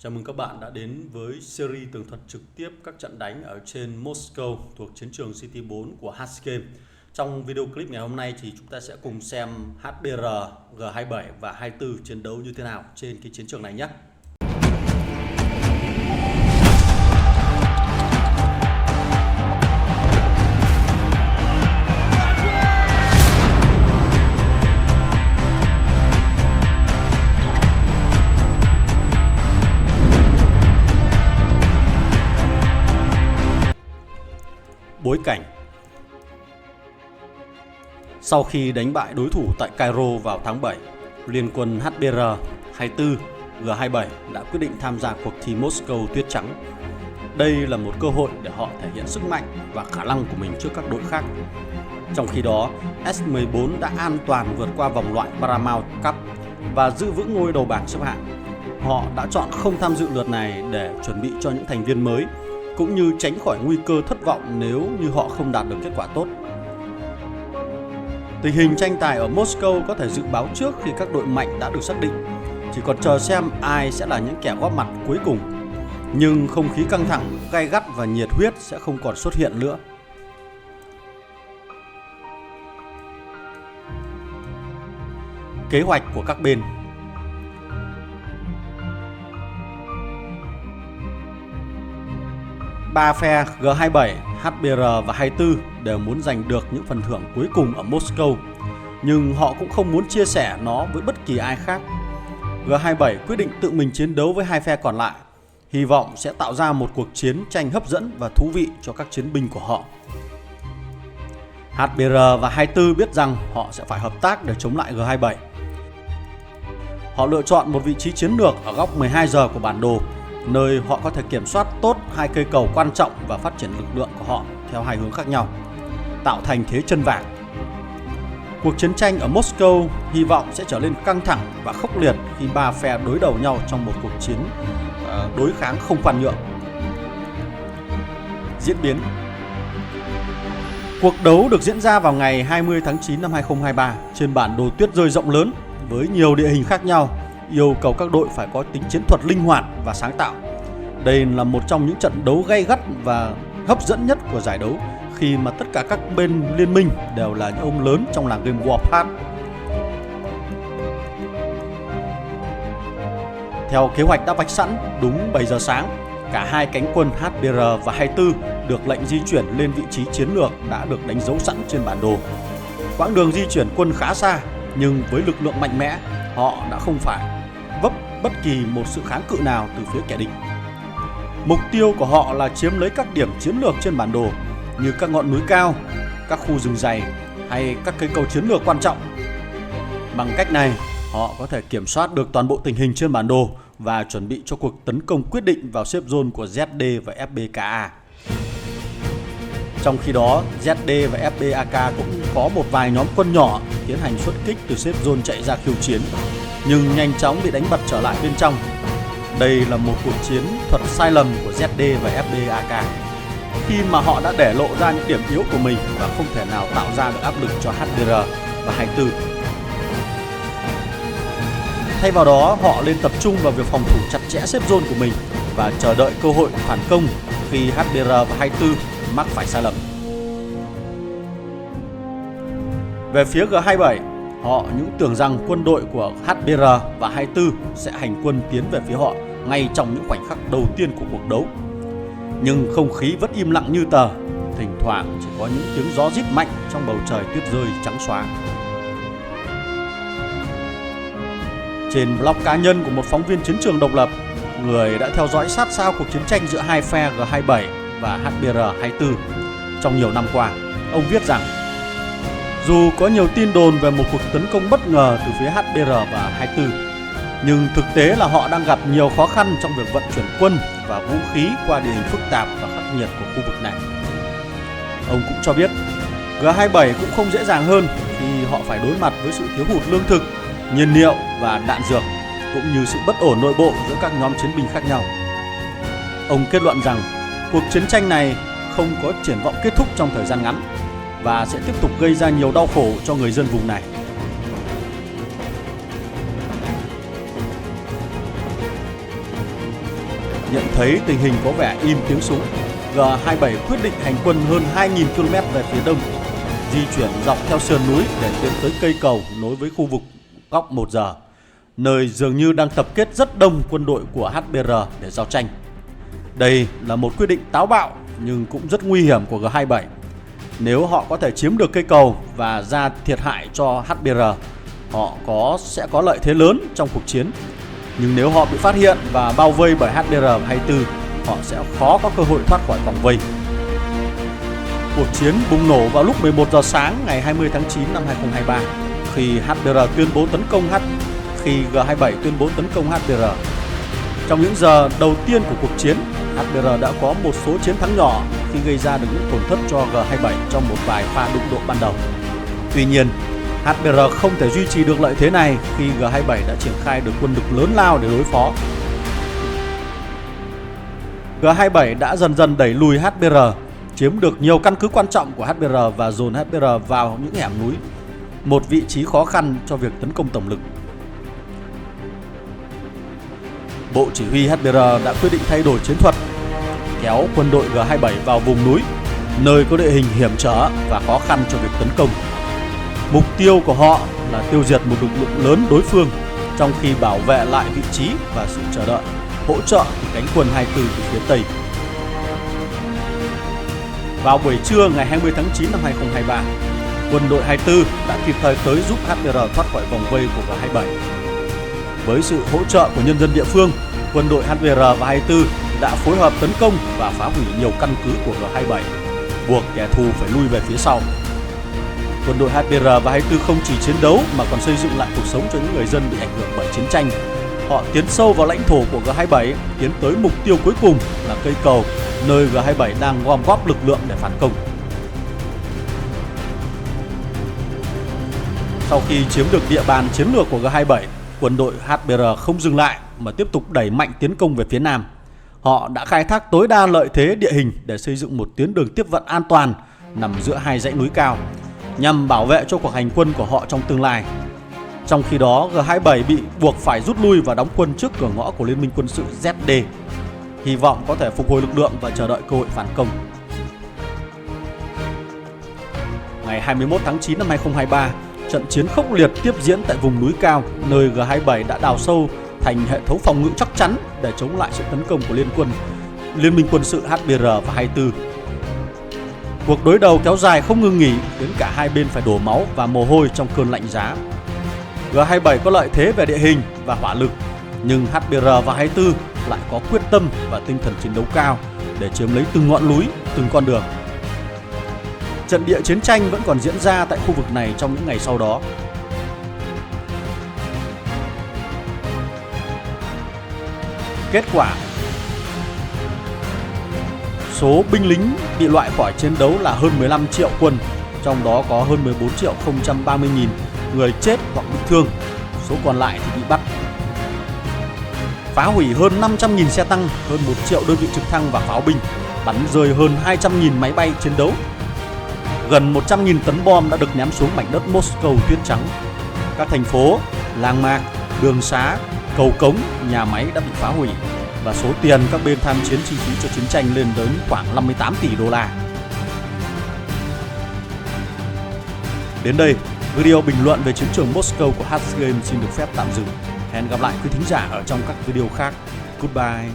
Chào mừng các bạn đã đến với series tường thuật trực tiếp các trận đánh ở trên Moscow thuộc chiến trường City 4 của H-Game. Trong video clip ngày hôm nay thì chúng ta sẽ cùng xem HBR, G27 và 24 chiến đấu như thế nào trên cái chiến trường này nhé. Bối cảnh. Sau khi đánh bại đối thủ tại Cairo vào tháng 7, Liên quân HBR 24 G27 đã quyết định tham gia cuộc thi Moscow Tuyết Trắng. Đây là một cơ hội để họ thể hiện sức mạnh và khả năng của mình trước các đội khác. Trong khi đó, S14 đã an toàn vượt qua vòng loại Paramount Cup và giữ vững ngôi đầu bảng xếp hạng. Họ đã chọn không tham dự lượt này để chuẩn bị cho những thành viên mới, cũng như tránh khỏi nguy cơ thất vọng nếu như họ không đạt được kết quả tốt. Tình hình tranh tài ở Moscow có thể dự báo trước khi các đội mạnh đã được xác định, chỉ còn chờ xem ai sẽ là những kẻ góp mặt cuối cùng. Nhưng không khí căng thẳng, gay gắt và nhiệt huyết sẽ không còn xuất hiện nữa. Kế hoạch của các bên. Ba phe G27, HBR và 24 đều muốn giành được những phần thưởng cuối cùng ở Moscow, nhưng họ cũng không muốn chia sẻ nó với bất kỳ ai khác. G27 quyết định tự mình chiến đấu với hai phe còn lại, hy vọng sẽ tạo ra một cuộc chiến tranh hấp dẫn và thú vị cho các chiến binh của họ. HBR và 24 biết rằng họ sẽ phải hợp tác để chống lại G27. Họ lựa chọn một vị trí chiến lược ở góc 12 giờ của bản đồ, nơi họ có thể kiểm soát tốt hai cây cầu quan trọng và phát triển lực lượng của họ theo hai hướng khác nhau, tạo thành thế chân vàng. Cuộc chiến tranh ở Moscow hy vọng sẽ trở nên căng thẳng và khốc liệt khi ba phe đối đầu nhau trong một cuộc chiến đối kháng không khoan nhượng. Diễn biến. Cuộc đấu được diễn ra vào ngày 20 tháng 9 năm 2023 trên bản đồ tuyết rơi rộng lớn với nhiều địa hình khác nhau, yêu cầu các đội phải có tính chiến thuật linh hoạt và sáng tạo. Đây là một trong những trận đấu gay gắt và hấp dẫn nhất của giải đấu, khi mà tất cả các bên liên minh đều là những ông lớn trong làng game Warpath. Theo kế hoạch đã vạch sẵn, đúng 7 giờ sáng, cả hai cánh quân HBR và 24 được lệnh di chuyển lên vị trí chiến lược đã được đánh dấu sẵn trên bản đồ. Quãng đường di chuyển quân khá xa, nhưng với lực lượng mạnh mẽ, họ đã không phải vấp bất kỳ một sự kháng cự nào từ phía kẻ địch. Mục tiêu của họ là chiếm lấy các điểm chiến lược trên bản đồ như các ngọn núi cao, các khu rừng dày hay các cây cầu chiến lược quan trọng. Bằng cách này, họ có thể kiểm soát được toàn bộ tình hình trên bản đồ và chuẩn bị cho cuộc tấn công quyết định vào safe zone của ZD và FBKA. Trong khi đó, ZD và FBAK cũng có một vài nhóm quân nhỏ tiến hành xuất kích từ safe zone chạy ra khiêu chiến, nhưng nhanh chóng bị đánh bật trở lại bên trong. Đây là một cuộc chiến thuật sai lầm của ZD và FBAK, khi mà họ đã để lộ ra những điểm yếu của mình và không thể nào tạo ra được áp lực cho HBR và 24. Thay vào đó, họ nên tập trung vào việc phòng thủ chặt chẽ safe zone của mình và chờ đợi cơ hội phản công khi HBR và 24 mắc phải sai lầm. Về phía G27, họ những tưởng rằng quân đội của HBR và 24 sẽ hành quân tiến về phía họ ngay trong những khoảnh khắc đầu tiên của cuộc đấu. Nhưng không khí vẫn im lặng như tờ, thỉnh thoảng chỉ có những tiếng gió rít mạnh trong bầu trời tuyết rơi trắng xóa. Trên blog cá nhân của một phóng viên chiến trường độc lập, người đã theo dõi sát sao cuộc chiến tranh giữa hai phe G27 và HBR 24 trong nhiều năm qua, ông viết rằng dù có nhiều tin đồn về một cuộc tấn công bất ngờ từ phía HBR và 24, nhưng thực tế là họ đang gặp nhiều khó khăn trong việc vận chuyển quân và vũ khí qua địa hình phức tạp và khắc nghiệt của khu vực này. Ông cũng cho biết G27 cũng không dễ dàng hơn khi họ phải đối mặt với sự thiếu hụt lương thực, nhiên liệu và đạn dược, cũng như sự bất ổn nội bộ giữa các nhóm chiến binh khác nhau. Ông kết luận rằng cuộc chiến tranh này không có triển vọng kết thúc trong thời gian ngắn và sẽ tiếp tục gây ra nhiều đau khổ cho người dân vùng này. Nhận thấy tình hình có vẻ im tiếng súng, G27 quyết định hành quân hơn 2.000 km về phía đông, di chuyển dọc theo sườn núi để tiến tới cây cầu nối với khu vực góc 1 giờ, nơi dường như đang tập kết rất đông quân đội của HBR để giao tranh. Đây là một quyết định táo bạo nhưng cũng rất nguy hiểm của G27. Nếu họ có thể chiếm được cây cầu và ra thiệt hại cho HBR, họ sẽ có lợi thế lớn trong cuộc chiến. Nhưng nếu họ bị phát hiện và bao vây bởi HBR-24, họ sẽ khó có cơ hội thoát khỏi vòng vây. Cuộc chiến bùng nổ vào lúc 11 giờ sáng ngày 20 tháng 9 năm 2023 khi G27 tuyên bố tấn công HBR. Trong những giờ đầu tiên của cuộc chiến, HBR đã có một số chiến thắng nhỏ khi gây ra được những tổn thất cho G27 trong một vài pha đụng độ ban đầu. Tuy nhiên, HBR không thể duy trì được lợi thế này khi G27 đã triển khai được quân lực lớn lao để đối phó. G27 đã dần dần đẩy lùi HBR, chiếm được nhiều căn cứ quan trọng của HBR và dồn HBR vào những hẻm núi, một vị trí khó khăn cho việc tấn công tổng lực. Bộ chỉ huy HBR đã quyết định thay đổi chiến thuật, kéo quân đội G27 vào vùng núi, nơi có địa hình hiểm trở và khó khăn cho việc tấn công. Mục tiêu của họ là tiêu diệt một lực lượng lớn đối phương, trong khi bảo vệ lại vị trí và sự chờ đợi hỗ trợ từ cánh quân 24 từ phía Tây. Vào buổi trưa ngày 20 tháng 9 năm 2023, quân đội 24 đã kịp thời tới giúp HBR thoát khỏi vòng vây của G27. Với sự hỗ trợ của nhân dân địa phương, quân đội HBR và 24 đã phối hợp tấn công và phá hủy nhiều căn cứ của G27, buộc kẻ thù phải lui về phía sau. Quân đội HBR và 24 không chỉ chiến đấu mà còn xây dựng lại cuộc sống cho những người dân bị ảnh hưởng bởi chiến tranh. Họ tiến sâu vào lãnh thổ của G27, tiến tới mục tiêu cuối cùng là cây cầu, nơi G27 đang gom góp lực lượng để phản công. Sau khi chiếm được địa bàn chiến lược của G27, quân đội HBR không dừng lại mà tiếp tục đẩy mạnh tiến công về phía nam. Họ đã khai thác tối đa lợi thế địa hình để xây dựng một tuyến đường tiếp vận an toàn nằm giữa hai dãy núi cao, nhằm bảo vệ cho cuộc hành quân của họ trong tương lai. Trong khi đó, G27 bị buộc phải rút lui và đóng quân trước cửa ngõ của Liên minh quân sự ZD, hy vọng có thể phục hồi lực lượng và chờ đợi cơ hội phản công. Ngày 21 tháng 9 năm 2023, trận chiến khốc liệt tiếp diễn tại vùng núi cao, nơi G27 đã đào sâu thành hệ thống phòng ngự chắc chắn để chống lại sự tấn công của Liên minh quân sự HBR và 24. Cuộc đối đầu kéo dài không ngừng nghỉ, khiến cả hai bên phải đổ máu và mồ hôi trong cơn lạnh giá. G27 có lợi thế về địa hình và hỏa lực, nhưng HBR và 24 lại có quyết tâm và tinh thần chiến đấu cao để chiếm lấy từng ngọn núi, từng con đường. Trận địa chiến tranh vẫn còn diễn ra tại khu vực này trong những ngày sau đó. Kết quả: số binh lính bị loại khỏi chiến đấu là hơn 15 triệu quân, trong đó có hơn 14.030.000 người chết hoặc bị thương, số còn lại thì bị bắt. Phá hủy hơn 500.000 xe tăng, hơn 1 triệu đơn vị trực thăng và pháo binh, bắn rơi hơn 200.000 máy bay chiến đấu. Gần 100.000 tấn bom đã được ném xuống mảnh đất Moscow tuyết trắng. Các thành phố, làng mạc, đường xá, cầu cống, nhà máy đã bị phá hủy và số tiền các bên tham chiến chi phí cho chiến tranh lên đến khoảng 58 tỷ đô la. Đến đây, video bình luận về chiến trường Moscow của Hard Game xin được phép tạm dừng. Hẹn gặp lại quý thính giả ở trong các video khác. Goodbye.